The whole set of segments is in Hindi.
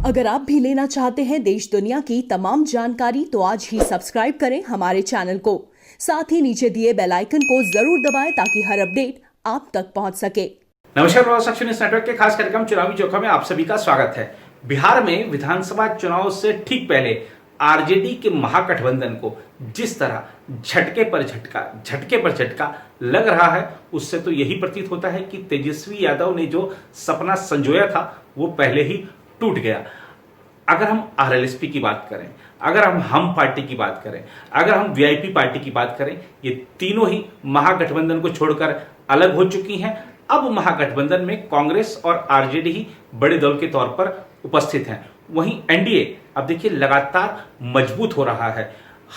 अगर आप भी लेना चाहते हैं देश दुनिया की तमाम जानकारी तो आज ही सब्सक्राइब करें हमारे चैनल को। साथ ही नीचे दिए बेल आइकन को जरूर दबाएं ताकि हर अपडेट आप तक पहुंच सके। नमस्कार, प्रवास एक्शन न्यूज़ नेटवर्क के खास कार्यक्रम चुनावी चोखा में आप सभी का स्वागत है। बिहार में विधानसभा चुनाव से ठीक पहले आरजेडी के महागठबंधन को जिस तरह झटके पर झटका लग रहा है, उससे तो यही प्रतीत होता है कि तेजस्वी यादव ने जो सपना संजोया था वो पहले ही टूट गया। अगर हम आरएलएसपी की बात करें, अगर हम पार्टी की बात करें, अगर हम वीआईपी पार्टी की बात करें, ये तीनों ही महागठबंधन को छोड़कर अलग हो चुकी हैं। अब महागठबंधन में कांग्रेस और आरजेडी ही बड़े दल के तौर पर उपस्थित हैं। वहीं एनडीए अब देखिए लगातार मजबूत हो रहा है।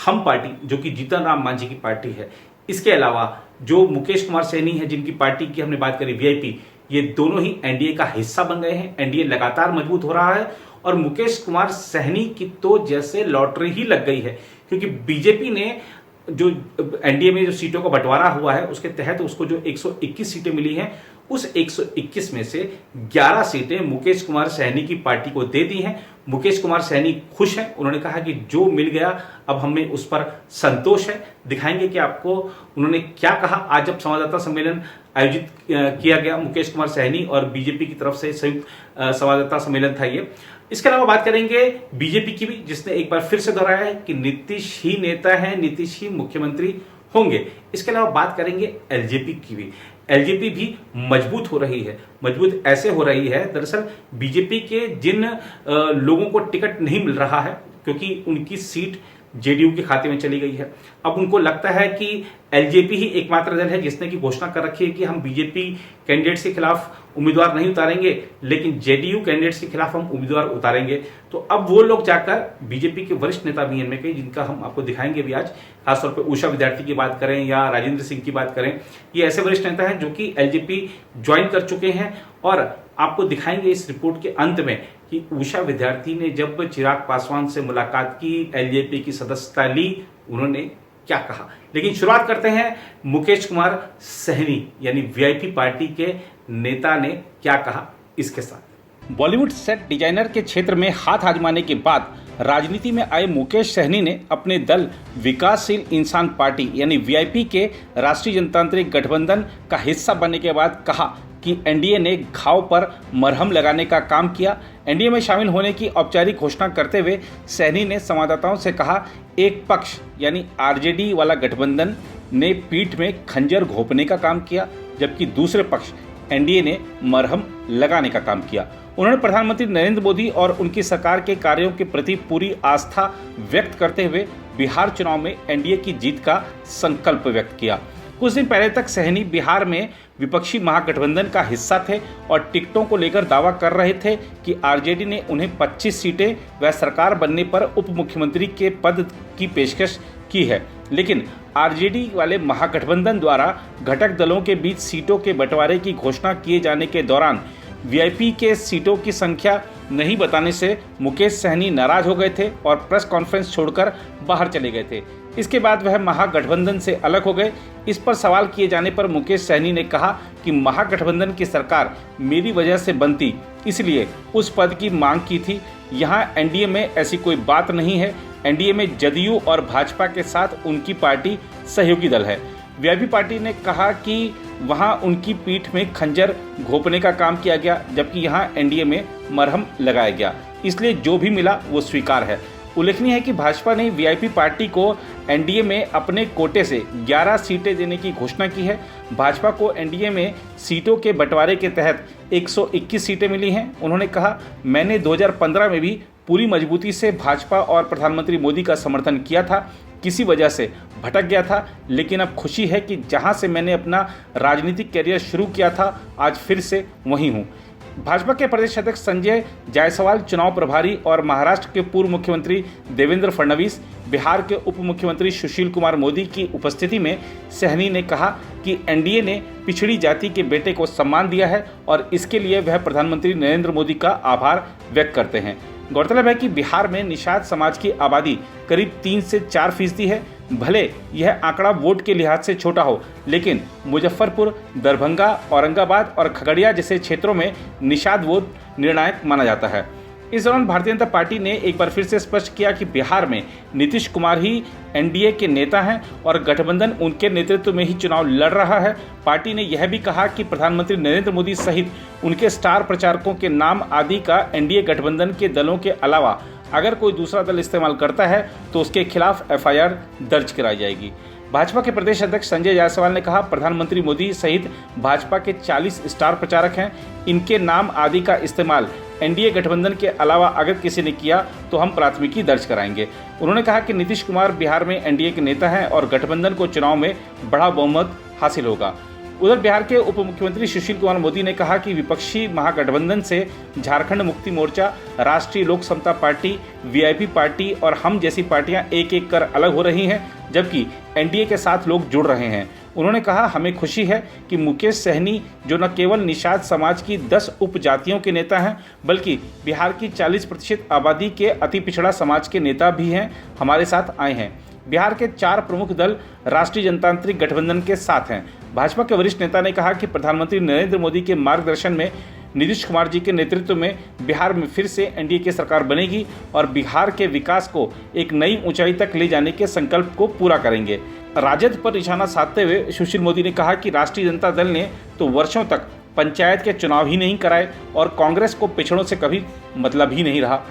हम पार्टी जो कि जीतन राम मांझी की पार्टी है, इसके अलावा जो मुकेश कुमार सहनी है जिनकी पार्टी की हमने बात करी वीआईपी, ये दोनों ही एनडीए का हिस्सा बन गए हैं। एनडीए लगातार मजबूत हो रहा है और मुकेश कुमार सहनी की तो जैसे लॉटरी ही लग गई है, क्योंकि बीजेपी ने जो एनडीए में जो सीटों का बंटवारा हुआ है उसके तहत उसको जो 121 सीटें मिली हैं, उस 121 में से 11 सीटें मुकेश कुमार सहनी की पार्टी को दे दी हैं। मुकेश कुमार सहनी खुश हैं। उन्होंने कहा कि जो मिल गया अब हमें उस पर संतोष है। दिखाएंगे कि आपको उन्होंने क्या कहा आज जब संवाददाता सम्मेलन आयोजित किया गया। मुकेश कुमार सहनी और बीजेपी की तरफ से संयुक्त संवाददाता सम्मेलन था ये। इसके अलावा बात करेंगे बीजेपी की भी, जिसने एक बार फिर से दोहराया है कि नीतीश ही नेता है, नीतीश ही मुख्यमंत्री होंगे। इसके अलावा बात करेंगे एलजेपी की भी। एलजेपी भी मजबूत हो रही है। मजबूत ऐसे हो रही है, दरअसल बीजेपी के जिन लोगों को टिकट नहीं मिल रहा है क्योंकि उनकी सीट जेडीयू के खाते में चली गई है, अब उनको लगता है कि एलजेपी ही एकमात्र दल है जिसने की घोषणा कर रखी है कि हम बीजेपी कैंडिडेट्स के खिलाफ उम्मीदवार नहीं उतारेंगे, लेकिन जेडीयू कैंडिडेट्स के खिलाफ हम उम्मीदवार उतारेंगे। तो अब वो लोग जाकर बीजेपी के वरिष्ठ नेता भी इनमें कई, जिनका हम आपको दिखाएंगे भी आज, खासतौर पर उषा विद्यार्थी की बात करें या राजेंद्र सिंह की बात करें, ये ऐसे वरिष्ठ नेता हैं जो कि एलजेपी ज्वाइन कर चुके हैं। और आपको दिखाएंगे इस रिपोर्ट के अंत में कि उषा विद्यार्थी ने जब चिराग पासवान से मुलाकात की, एलजेपी की सदस्यता ली, उन्होंने क्या कहा। लेकिन शुरुआत करते हैं मुकेश कुमार सहनी यानी वीआईपी पार्टी के नेता ने क्या कहा इसके साथ। बॉलीवुड सेट डिजाइनर के क्षेत्र में हाथ आजमाने के बाद राजनीति में आए मुकेश सहनी ने अपने दल विकासशील इंसान पार्टी यानी वीआईपी के राष्ट्रीय जनतांत्रिक गठबंधन का हिस्सा बनने के बाद कहा कि एनडीए ने घाव पर मरहम लगाने का काम किया। एनडीए में शामिल होने की औपचारिक घोषणा करते हुए सहनी ने संवाददाताओं से कहा, एक पक्ष यानी आरजेडी वाला गठबंधन ने पीठ में खंजर घोंपने का काम किया, जबकि दूसरे पक्ष एनडीए ने मरहम लगाने का काम किया। उन्होंने प्रधानमंत्री नरेंद्र मोदी और उनकी सरकार के कार्यों के प्रति पूरी आस्था व्यक्त करते हुए बिहार चुनाव में एनडीए की जीत का संकल्प व्यक्त किया। कुछ दिन पहले तक सहनी बिहार में विपक्षी महागठबंधन का हिस्सा थे और टिकटों को लेकर दावा कर रहे थे कि आरजेडी ने उन्हें 25 सीटें व सरकार बनने पर उप मुख्यमंत्री के पद की पेशकश की है। लेकिन आरजेडी वाले महागठबंधन द्वारा घटक दलों के बीच सीटों के बंटवारे की घोषणा किए जाने के दौरान वीआईपी के सीटों की संख्या नहीं बताने से मुकेश सहनी नाराज हो गए थे और प्रेस कॉन्फ्रेंस छोड़कर बाहर चले गए थे। इसके बाद वह महागठबंधन से अलग हो गए। इस पर सवाल किए जाने पर मुकेश सहनी ने कहा कि महागठबंधन की सरकार मेरी वजह से बनती, इसलिए उस पद की मांग की थी। यहाँ एनडीए में ऐसी कोई बात नहीं है। एनडीए में जदयू और भाजपा के साथ उनकी पार्टी सहयोगी दल है। वीआईपी पार्टी ने कहा कि वहां उनकी पीठ में खंजर घोंपने का काम किया गया, जबकि यहां एनडीए में मरहम लगाया गया, इसलिए जो भी मिला वो स्वीकार है। उल्लेखनीय है कि भाजपा ने वीआईपी पार्टी को एनडीए में अपने कोटे से 11 सीटें देने की घोषणा की है। भाजपा को एनडीए में सीटों के बंटवारे के तहत 121 सीटें मिली हैं। उन्होंने कहा, मैंने 2015 में भी पूरी मजबूती से भाजपा और प्रधानमंत्री मोदी का समर्थन किया था, किसी वजह से भटक गया था, लेकिन अब खुशी है कि जहां से मैंने अपना राजनीतिक करियर शुरू किया था आज फिर से वहीं हूं। भाजपा के प्रदेश अध्यक्ष संजय जायसवाल, चुनाव प्रभारी और महाराष्ट्र के पूर्व मुख्यमंत्री देवेंद्र फडणवीस, बिहार के उप मुख्यमंत्री सुशील कुमार मोदी की उपस्थिति में सहनी ने कहा कि एनडीए ने पिछड़ी जाति के बेटे को सम्मान दिया है और इसके लिए वह प्रधानमंत्री नरेंद्र मोदी का आभार व्यक्त करते हैं। गौरतलब है कि बिहार में निषाद समाज की आबादी करीब 3 से 4% है। भले यह आंकड़ा वोट के लिहाज से छोटा हो, लेकिन मुजफ्फरपुर, दरभंगा, औरंगाबाद और खगड़िया जैसे क्षेत्रों में निषाद वोट निर्णायक माना जाता है। इस दौरान भारतीय जनता पार्टी ने एक बार फिर से स्पष्ट किया कि बिहार में नीतीश कुमार ही एनडीए के नेता हैं और गठबंधन उनके नेतृत्व में ही चुनाव लड़ रहा है। पार्टी ने यह भी कहा कि प्रधानमंत्री नरेंद्र मोदी सहित उनके स्टार प्रचारकों के नाम आदि का एनडीए गठबंधन के दलों के अलावा अगर कोई दूसरा दल इस्तेमाल करता है तो उसके खिलाफ एफआईआर दर्ज कराई जाएगी। भाजपा के प्रदेश अध्यक्ष संजय जायसवाल ने कहा, प्रधानमंत्री मोदी सहित भाजपा के 40 स्टार प्रचारक हैं, इनके नाम आदि का इस्तेमाल एनडीए गठबंधन के अलावा अगर किसी ने किया तो हम प्राथमिकी दर्ज कराएंगे। उन्होंने कहा कि नीतीश कुमार बिहार में एनडीए के नेता हैं और गठबंधन को चुनाव में बड़ा बहुमत हासिल होगा। उधर बिहार के उप मुख्यमंत्री सुशील कुमार मोदी ने कहा कि विपक्षी महागठबंधन से झारखंड मुक्ति मोर्चा, राष्ट्रीय लोक समता पार्टी, वीआईपी पार्टी और हम जैसी पार्टियां एक एक कर अलग हो रही हैं, जबकि एनडीए के साथ लोग जुड़ रहे हैं। उन्होंने कहा, हमें खुशी है कि मुकेश सहनी जो न केवल निषाद समाज की 10 उपजातियों के नेता हैं बल्कि बिहार की 40% आबादी के अति पिछड़ा समाज के नेता भी हैं, हमारे साथ आए हैं। बिहार के 4 प्रमुख दल राष्ट्रीय जनतांत्रिक गठबंधन के साथ हैं। भाजपा के वरिष्ठ नेता ने कहा कि प्रधानमंत्री नरेंद्र मोदी के मार्गदर्शन में नीतीश कुमार जी के नेतृत्व में बिहार में फिर से एनडीए की सरकार बनेगी और बिहार के विकास को एक नई ऊंचाई तक ले जाने के संकल्प को पूरा करेंगे। राजद पर निशाना साधते हुए सुशील मोदी ने कहा कि राष्ट्रीय जनता दल ने तो वर्षों तक पंचायत के चुनाव ही नहीं कराए और कांग्रेस को पिछड़ों से कभी मतलब ही नहीं रहा।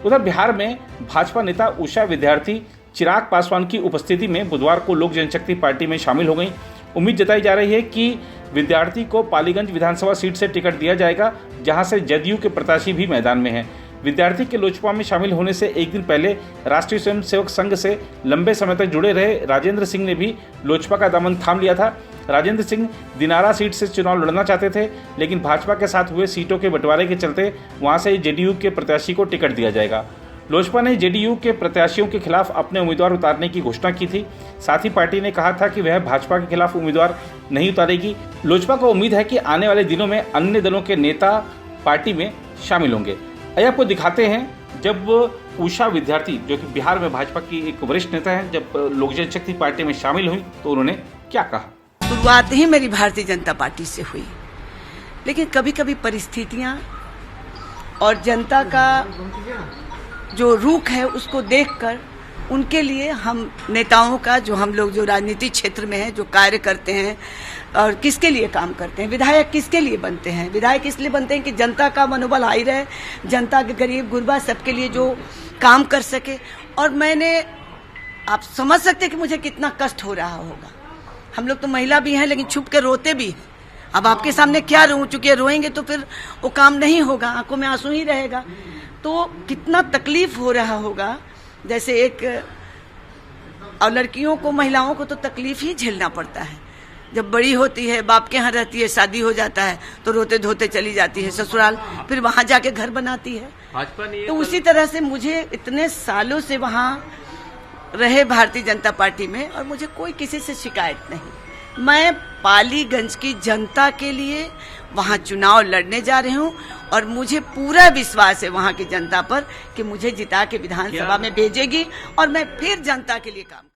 उधर बिहार में भाजपा नेता उषा विद्यार्थी चिराग पासवान की उपस्थिति में बुधवार को लोक जनशक्ति पार्टी में शामिल हो गई। उम्मीद जताई जा रही है कि विद्यार्थी को पालीगंज विधानसभा सीट से टिकट दिया जाएगा, जहां से जदयू के प्रत्याशी भी मैदान में हैं। विद्यार्थी के लोजपा में शामिल होने से एक दिन पहले राष्ट्रीय स्वयंसेवक संघ से लंबे समय तक जुड़े रहे राजेंद्र सिंह ने भी लोजपा का दामन थाम लिया था। राजेंद्र सिंह दिनारा सीट से चुनाव लड़ना चाहते थे, लेकिन भाजपा के साथ हुए सीटों के बंटवारे के चलते वहां से जेडीयू के प्रत्याशी को टिकट दिया जाएगा। लोजपा ने जेडीयू के प्रत्याशियों के खिलाफ अपने उम्मीदवार उतारने की घोषणा की थी। साथ ही पार्टी ने कहा था कि वह भाजपा के खिलाफ उम्मीदवार नहीं उतारेगी। लोजपा को उम्मीद है कि आने वाले दिनों में अन्य दलों के नेता पार्टी में शामिल होंगे। आइए आपको दिखाते हैं जब उषा विद्यार्थी, जो कि बिहार में भाजपा की एक वरिष्ठ नेता है, जब लोक जनशक्ति पार्टी में शामिल हुई तो उन्होंने क्या कहा। शुरुआत ही मेरी भारतीय जनता पार्टी से हुई, लेकिन कभी कभी परिस्थितियां और जनता का जो रुख है उसको देखकर उनके लिए हम नेताओं का, जो हम लोग जो राजनीतिक क्षेत्र में हैं, जो कार्य करते हैं और किसके लिए काम करते हैं, विधायक किसके लिए बनते हैं, विधायक इसलिए बनते हैं कि जनता का मनोबल हाई रहे, जनता के गरीब गुरबा सबके लिए जो काम कर सके। और मैंने, आप समझ सकते कि मुझे कितना कष्ट हो रहा होगा। हम लोग तो महिला भी हैं लेकिन छुप के रोते भी हैं। अब आपके सामने क्या रो, चूंकि रोएंगे तो फिर वो काम नहीं होगा, आंखों में आंसू ही रहेगा। तो कितना तकलीफ हो रहा होगा, जैसे एक, और लड़कियों को, महिलाओं को तो तकलीफ ही झेलना पड़ता है। जब बड़ी होती है, बाप के यहाँ रहती है, शादी हो जाता है तो रोते धोते चली जाती है ससुराल, फिर वहां जाके घर बनाती है। तो उसी तरह से मुझे इतने सालों से वहां रहे भारतीय जनता पार्टी में, और मुझे कोई किसी से शिकायत नहीं। मैं पालीगंज की जनता के लिए वहां चुनाव लड़ने जा रही हूं और मुझे पूरा विश्वास है वहां की जनता पर कि मुझे जिता के विधानसभा में भेजेगी और मैं फिर जनता के लिए काम